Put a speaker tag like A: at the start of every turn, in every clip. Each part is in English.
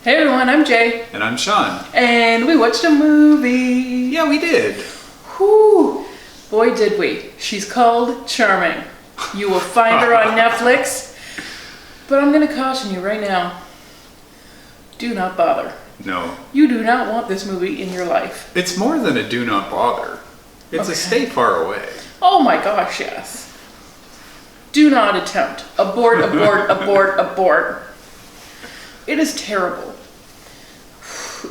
A: Hey everyone, I'm Jay.
B: And I'm Sean.
A: And we watched a movie.
B: Yeah, we did.
A: Whew. Boy, did we. She's called Charming. You will find her on Netflix. But I'm going to caution you right now. Do not bother.
B: No.
A: You do not want this movie in your life.
B: It's more than a do not bother. It's a stay far away.
A: Oh my gosh, yes. Do not attempt. Abort, abort, abort, abort. It is terrible.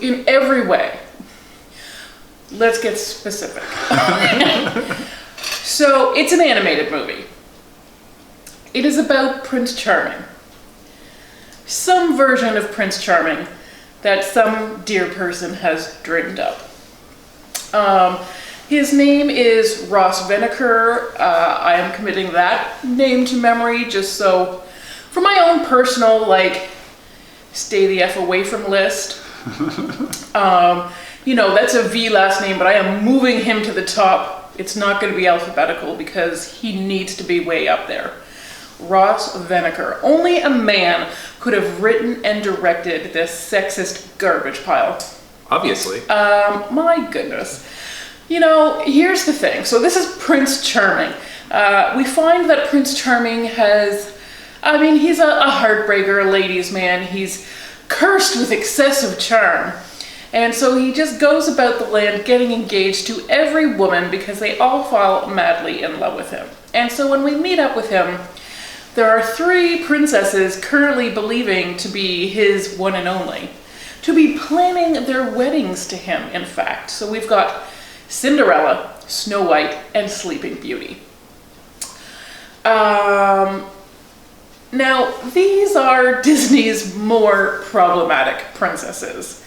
A: In every way. Let's get specific. So, it's an animated movie. It is about Prince Charming. Some version of Prince Charming that some dear person has dreamed up. His name is Ross Venokur. I am committing that name to memory just so, for my own personal, stay the F away from list. That's a V last name, but I am moving him to the top. It's not going to be alphabetical because he needs to be way up there. Ross Venokur. Only a man could have written and directed this sexist garbage pile.
B: Obviously.
A: My goodness. Here's the thing. So this is Prince Charming. We find that Prince Charming he's a heartbreaker, a ladies' man. He's cursed with excessive charm. And so he just goes about the land getting engaged to every woman because they all fall madly in love with him. And so when we meet up with him, there are 3 princesses currently believing to be his one and only, to be planning their weddings to him, in fact. So we've got Cinderella, Snow White, and Sleeping Beauty. Now, these are Disney's more problematic princesses.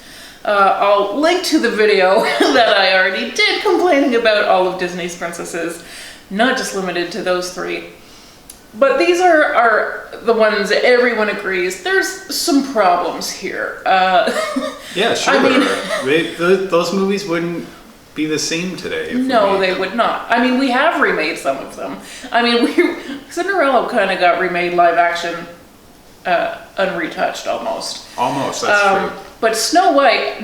A: I'll link to the video that I already did complaining about all of Disney's princesses, not just limited to those 3. But these are the ones that everyone agrees there's some problems here.
B: Yeah, sure. Those movies wouldn't be the same today.
A: No, they would not. We have remade some of them. Cinderella kind of got remade live action, unretouched almost.
B: Almost, that's true.
A: But Snow White,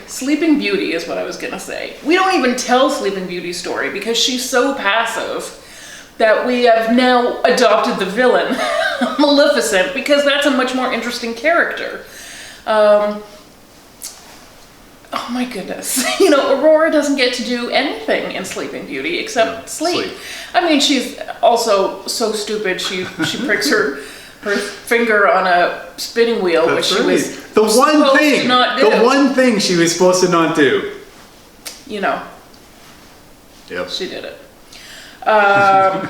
A: Sleeping Beauty is what I was gonna say. We don't even tell Sleeping Beauty's story because she's so passive that we have now adopted the villain, Maleficent, because that's a much more interesting character. Oh my goodness. Aurora doesn't get to do anything in Sleeping Beauty except sleep. She's also so stupid she pricks her finger on a spinning wheel, which she was
B: the one thing she was supposed to not do. Yep.
A: She did it.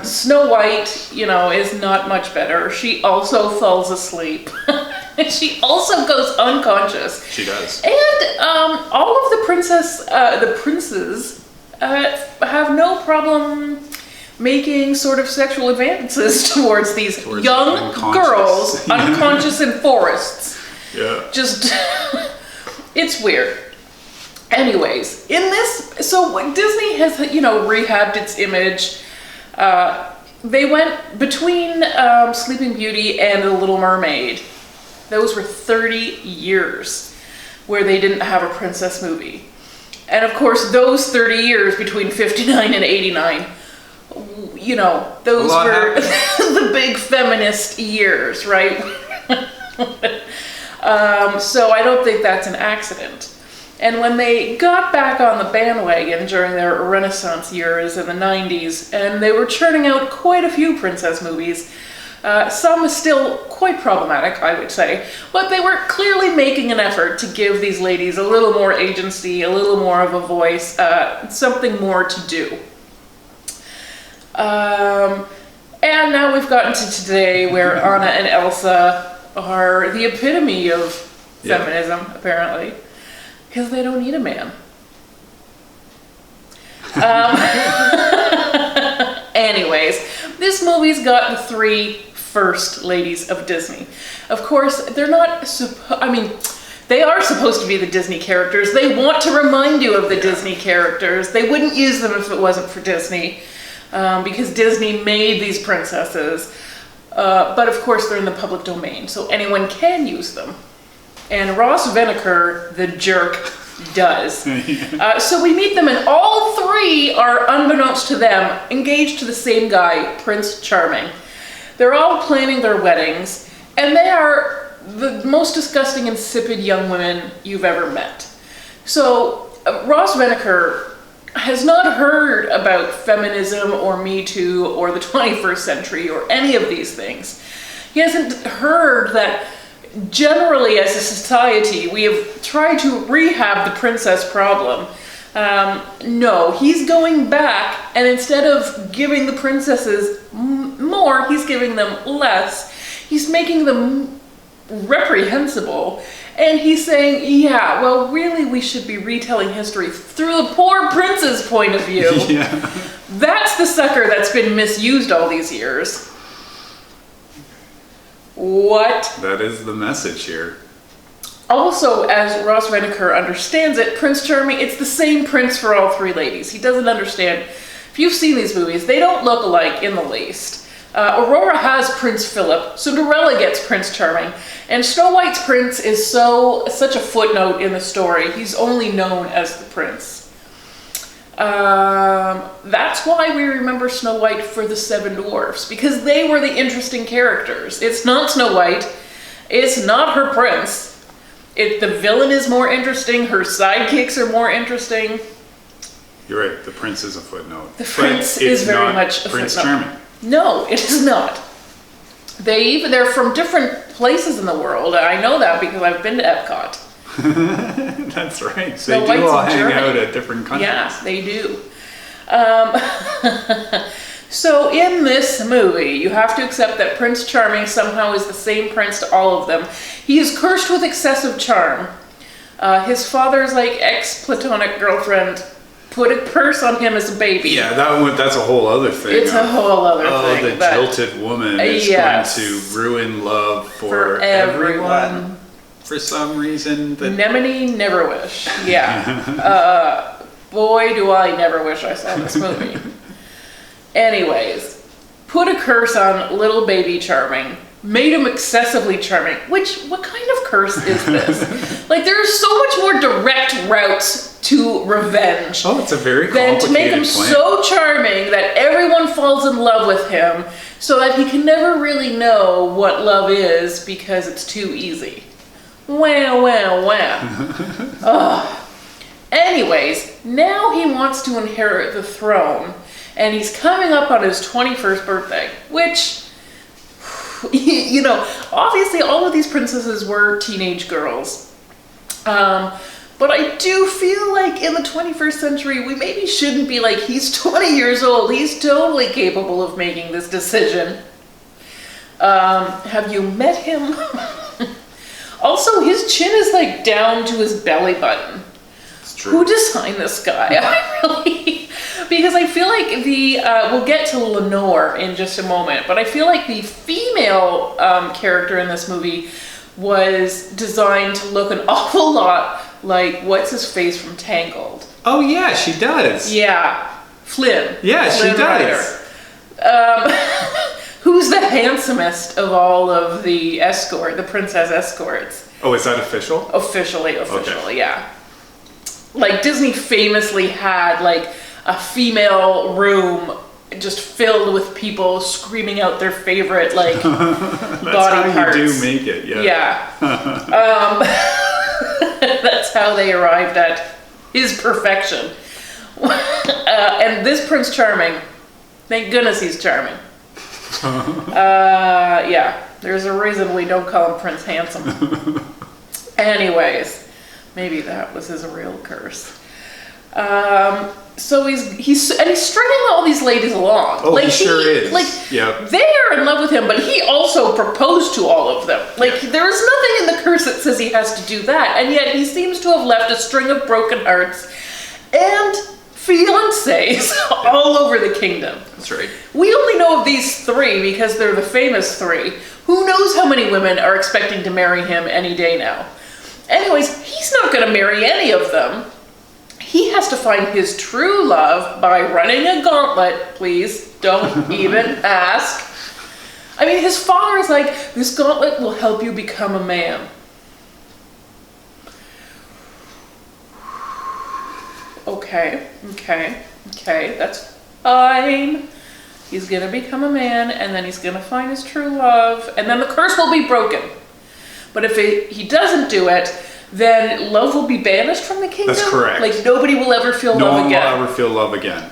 A: Snow White, is not much better. She also falls asleep. She also goes unconscious.
B: She does.
A: And all of the princes have no problem making sort of sexual advances towards these young girls, unconscious in forests.
B: Yeah.
A: Just, it's weird. Anyways, so Disney has, rehabbed its image. They went between Sleeping Beauty and The Little Mermaid. Those were 30 years where they didn't have a princess movie. And of course, those 30 years between 59 and 89, those were the big feminist years, right? So I don't think that's an accident. And when they got back on the bandwagon during their Renaissance years in the 90s, and they were churning out quite a few princess movies, some still quite problematic, I would say, but they were clearly making an effort to give these ladies a little more agency, a little more of a voice, something more to do. And now we've gotten to today where Anna and Elsa are the epitome of feminism, apparently. Because they don't need a man. Anyways, this movie's got the 3 first ladies of Disney. Of course, they're not they are supposed to be the Disney characters. They want to remind you of the Disney characters. They wouldn't use them if it wasn't for Disney. Because Disney made these princesses. But of course, they're in the public domain, so anyone can use them. And Ross Venokur, the jerk, does. So we meet them, and all three are, unbeknownst to them, engaged to the same guy, Prince Charming. They're all planning their weddings, and they are the most disgusting, insipid young women you've ever met. So Ross Venokur has not heard about feminism or Me Too or the 21st century or any of these things. He hasn't heard that generally as a society we have tried to rehab the princess problem. No, he's going back, and instead of giving the princesses more, he's giving them less. He's making them reprehensible. And he's saying, yeah, well, really, we should be retelling history through the poor prince's point of view.
B: Yeah.
A: That's the sucker that's been misused all these years. What?
B: That is the message here.
A: Also, as Ross Venokur understands it, Prince Charming, it's the same prince for all three ladies. He doesn't understand. If you've seen these movies, they don't look alike in the least. Aurora has Prince Philip, Cinderella gets Prince Charming, and Snow White's prince is such a footnote in the story. He's only known as the prince. That's why we remember Snow White for the Seven Dwarfs, because they were the interesting characters. It's not Snow White, it's not her prince. The villain is more interesting, her sidekicks are more interesting.
B: You're right, the prince is a footnote.
A: The prince is very much a
B: Prince
A: footnote.
B: Charming.
A: No, it is not. They're from different places in the world. I know that because I've been to Epcot.
B: That's right.
A: Snow
B: They
A: White's
B: do all
A: in
B: hang
A: Germany.
B: out at different countries.
A: Yeah, they do. So in this movie, you have to accept that Prince Charming somehow is the same prince to all of them. He is cursed with excessive charm. His father's ex-platonic girlfriend put a curse on him as a baby.
B: Yeah, that's a whole other thing.
A: It's a whole other thing.
B: The jilted woman is going to ruin love for everyone. For some reason.
A: Nemini never wish. Yeah. Boy, do I never wish I saw this movie. Anyways, put a curse on little baby Charming. Made him excessively charming. What kind of curse is this? There are so much more direct routes to revenge.
B: Oh, it's a very
A: than
B: complicated
A: to make him
B: plan.
A: so charming that everyone falls in love with him, so that he can never really know what love is because it's too easy. Ugh. Anyways, now he wants to inherit the throne, and he's coming up on his 21st birthday, which, obviously all of these princesses were teenage girls. But I do feel like in the 21st century, we maybe shouldn't be like, he's 20 years old, he's totally capable of making this decision. Have you met him? Also, his chin is down to his belly button.
B: It's true.
A: Who designed this guy? Because I feel like we'll get to Lenore in just a moment, but I feel like the female character in this movie was designed to look an awful lot like what's his face from Tangled.
B: Oh yeah, she does.
A: Yeah, Flynn.
B: Yeah,
A: Flynn
B: she does.
A: Who's the handsomest of all of the princess escorts?
B: Oh, is that official?
A: Officially,
B: Okay.
A: Yeah. Disney famously had a female room just filled with people screaming out their favorite
B: That's
A: body
B: how
A: parts.
B: you do make it, yeah.
A: Yeah. That's how they arrived at his perfection. And this Prince Charming, thank goodness he's charming. Yeah, there's a reason we don't call him Prince Handsome. Anyways, maybe that was his real curse. So he's stringing all these ladies along.
B: Oh, he sure is. Yep.
A: They are in love with him, but he also proposed to all of them. There is nothing in the curse that says he has to do that, and yet he seems to have left a string of broken hearts and fiancés all over the kingdom.
B: That's right.
A: We only know of these three because they're the famous three. Who knows how many women are expecting to marry him any day now? Anyways, he's not going to marry any of them. He has to find his true love by running a gauntlet. Please don't even ask. I mean, his father is like, this gauntlet will help you become a man. Okay, that's fine. He's gonna become a man, and then he's gonna find his true love, and then the curse will be broken. But if he doesn't do it, then love will be banished from the kingdom?
B: That's correct.
A: Like, nobody will ever feel love again.
B: No one will ever feel love again.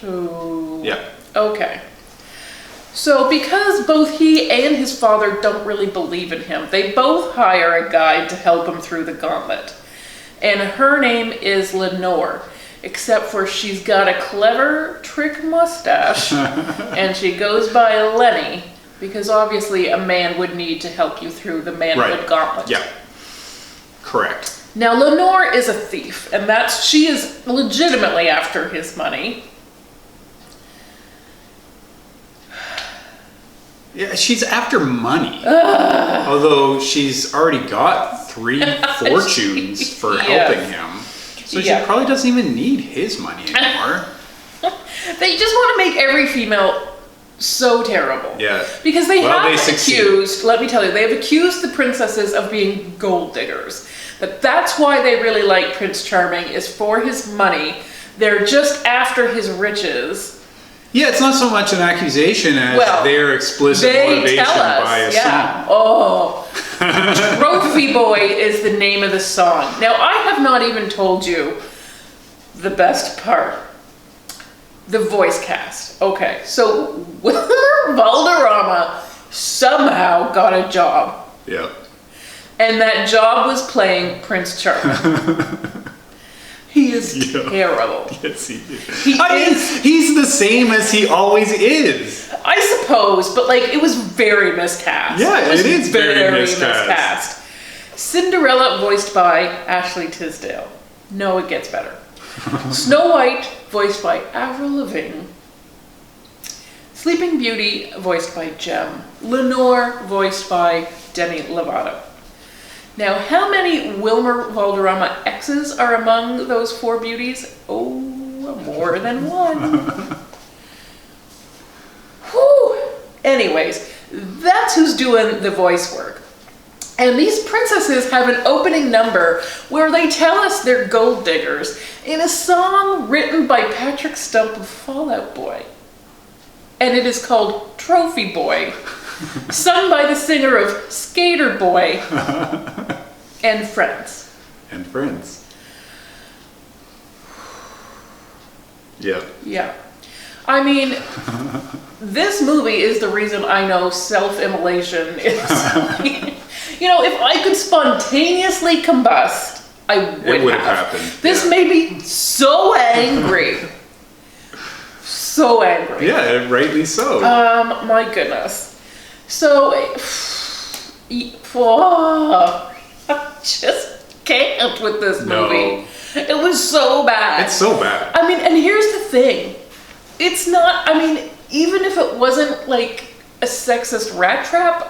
A: So...
B: Yeah.
A: Okay. So because both he and his father don't really believe in him, they both hire a guide to help him through the gauntlet. And her name is Lenore, except for she's got a clever trick mustache, and she goes by Lenny, because obviously a man would need to help you through the manhood gauntlet.
B: Yeah, correct.
A: Now Lenore is a thief, and she is legitimately after his money.
B: Yeah, she's after money. Although she's already got 3 fortunes for helping him. So she probably doesn't even need his money anymore.
A: They just want to make every female so terrible.
B: Yeah.
A: Because they have accused, let me tell you, they have accused the princesses of being gold diggers. That's why they really like Prince Charming, is for his money. They're just after his riches.
B: Yeah, it's not so much an accusation as their explicit motivation by a song.
A: Oh, Trophy Boy is the name of the song. Now, I have not even told you the best part. The voice cast. Okay, so Wilmer Valderrama somehow got a job.
B: Yeah.
A: And that job was playing Prince Charming. He is terrible.
B: Yes, he is. He's the same as he always is.
A: I suppose, but like, it was very miscast.
B: Yeah, it is very miscast.
A: Cinderella, voiced by Ashley Tisdale. No, it gets better. Snow White, voiced by Avril Lavigne. Sleeping Beauty, voiced by G.E.M. Lenore, voiced by Demi Lovato. Now, how many Wilmer Valderrama exes are among those 4 beauties? Oh, more than one. Whew. Anyways, that's who's doing the voice work. And these princesses have an opening number where they tell us they're gold diggers in a song written by Patrick Stump of Fall Out Boy. And it is called Trophy Boy, sung by the singer of Skater Boy and Friends.
B: And Friends. Yeah.
A: Yeah. I mean, this movie is the reason I know self-immolation is... You know, if I could spontaneously combust, I would
B: It would
A: have.
B: happened.
A: This made me so angry. So angry.
B: Yeah, rightly so.
A: My goodness. So, I just can't with this movie. It was so bad.
B: It's so bad.
A: I mean, and here's the thing. It's not, I mean, even if it wasn't like a sexist rat trap,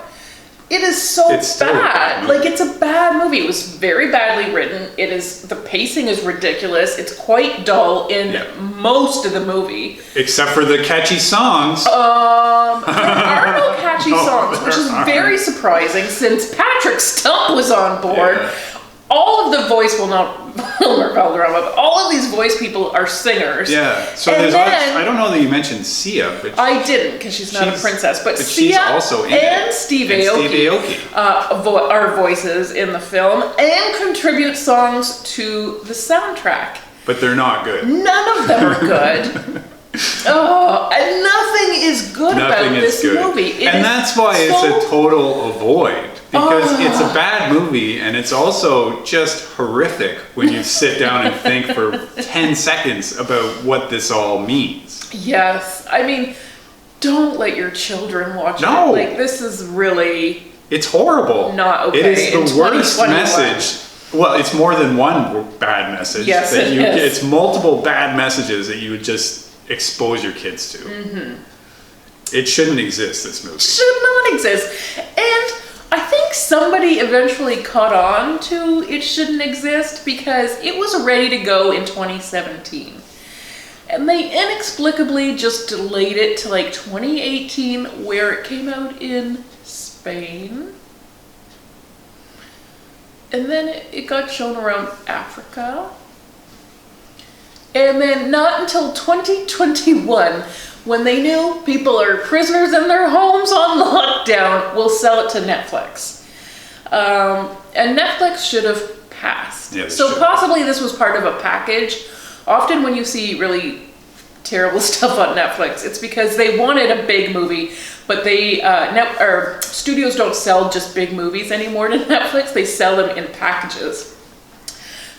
A: it is so bad. Like, it's a bad movie. It was very badly written. The pacing is ridiculous. It's quite dull in most of the movie.
B: Except for the catchy songs.
A: There are no catchy songs, which is very surprising since Patrick Stump was on board.
B: Yeah.
A: All of the voice, well, not Wilmer Valderrama, but all of these voice people are singers.
B: Yeah, so
A: and
B: there's I don't know that you mentioned Sia, but
A: I didn't, because she's not a princess, but Sia
B: she's also in
A: and
B: it.
A: Steve Aoki are voices in the film and contribute songs to the soundtrack.
B: But they're not good.
A: None of them are good. And nothing is good about this movie.
B: And that's why it's a total avoid. Because it's a bad movie, and it's also just horrific when you sit down and think for 10 seconds about what this all means.
A: Yes. I mean, don't let your children watch it. Like, this is really...
B: It's horrible.
A: Not okay.
B: It is the worst message. Well, it's more than one bad message.
A: Yes, it is.
B: It's multiple bad messages that you would just expose your kids to. Mm-hmm. It shouldn't exist, this movie.
A: Should not exist. And... I think somebody eventually caught on to It Shouldn't Exist because it was ready to go in 2017. And they inexplicably just delayed it to like 2018, where it came out in Spain. And then it got shown around Africa. And then not until 2021, when they knew people are prisoners in their homes on lockdown, we'll sell it to Netflix. And Netflix should have passed.
B: Yeah,
A: so possibly this was part of a package. Often when you see really terrible stuff on Netflix, it's because they wanted a big movie, but they studios don't sell just big movies anymore to Netflix. They sell them in packages.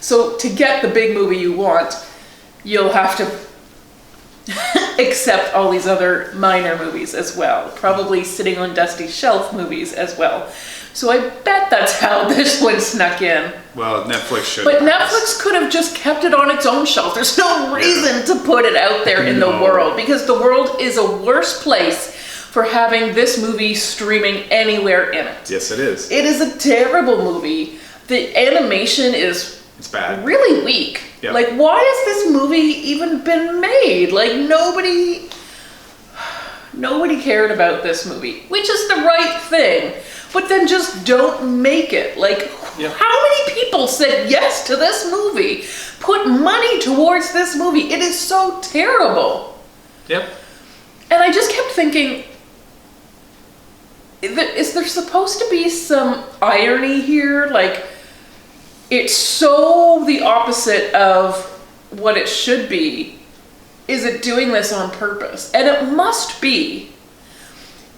A: So to get the big movie you want, you'll have to accept all these other minor movies as well, probably sitting on dusty shelf movies as well. So I bet that's how this one snuck in.
B: Well, Netflix should.
A: But Netflix could have just kept it on its own shelf. There's no reason to put it out there in the world, because the world is a worse place for having this movie streaming anywhere in it.
B: Yes, it is.
A: It is a terrible movie. The animation is
B: It's bad.
A: Really weak.
B: Yep.
A: Like, why has this movie even been made? Like, nobody cared about this movie, which is the right thing. But then just don't make it. Like,
B: Yep.
A: how many people said yes to this movie? Put money towards this movie. It is so terrible.
B: Yep.
A: And I just kept thinking, is there supposed to be some irony here? Like, it's so the opposite of what it should be. Is it doing this on purpose? And it must be.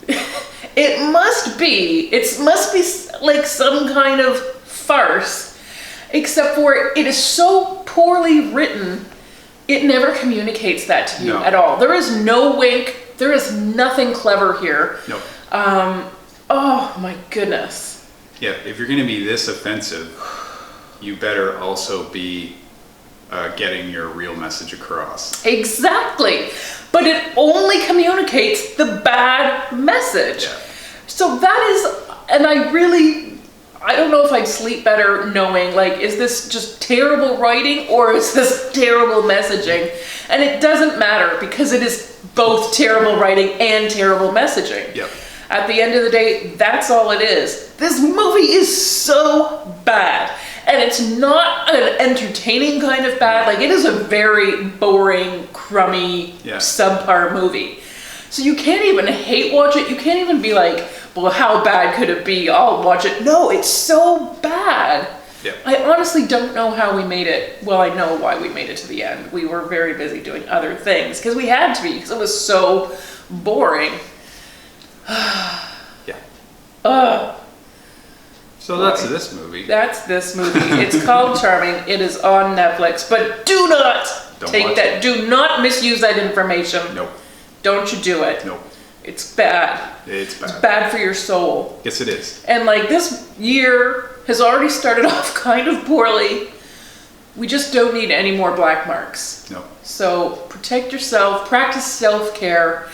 A: It must be. It must be like some kind of farce. Except for it is so poorly written, it never communicates that to you at all. There is no wink. There is nothing clever here.
B: Nope.
A: Oh my goodness.
B: Yeah, if you're going to be this offensive, you better also be getting your real message across.
A: Exactly. But it only communicates the bad message.
B: Yeah.
A: So that is, and I don't know if I'd sleep better knowing, like, is this just terrible writing or is this terrible messaging? And it doesn't matter because it is both terrible writing and terrible messaging.
B: Yep.
A: At the end of the day, that's all it is. This movie is so bad. And it's not an entertaining kind of bad. Like, it is a very boring, crummy, subpar movie. So you can't even hate watch it. You can't even be like, well, how bad could it be? I'll watch it. No, it's so bad.
B: Yep.
A: I honestly don't know how we made it. Well, I know why we made it to the end. We were very busy doing other things because we had to be, because it was so boring.
B: Yeah. So that's this movie.
A: That's this movie. It's called Charming. It is on Netflix. But do not take that. Do not misuse that information.
B: Nope.
A: Don't you do it.
B: Nope.
A: It's bad.
B: It's bad.
A: It's bad for your soul.
B: Yes, it is.
A: And like, this year has already started off kind of poorly. We just don't need any more black marks.
B: No.
A: So protect yourself. Practice self-care.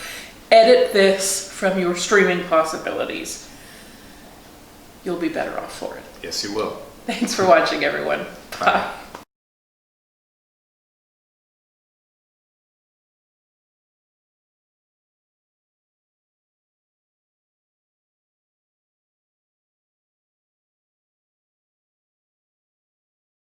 A: Edit this from your streaming possibilities. You'll be better off for it.
B: Yes, you will.
A: Thanks for watching, everyone. Bye.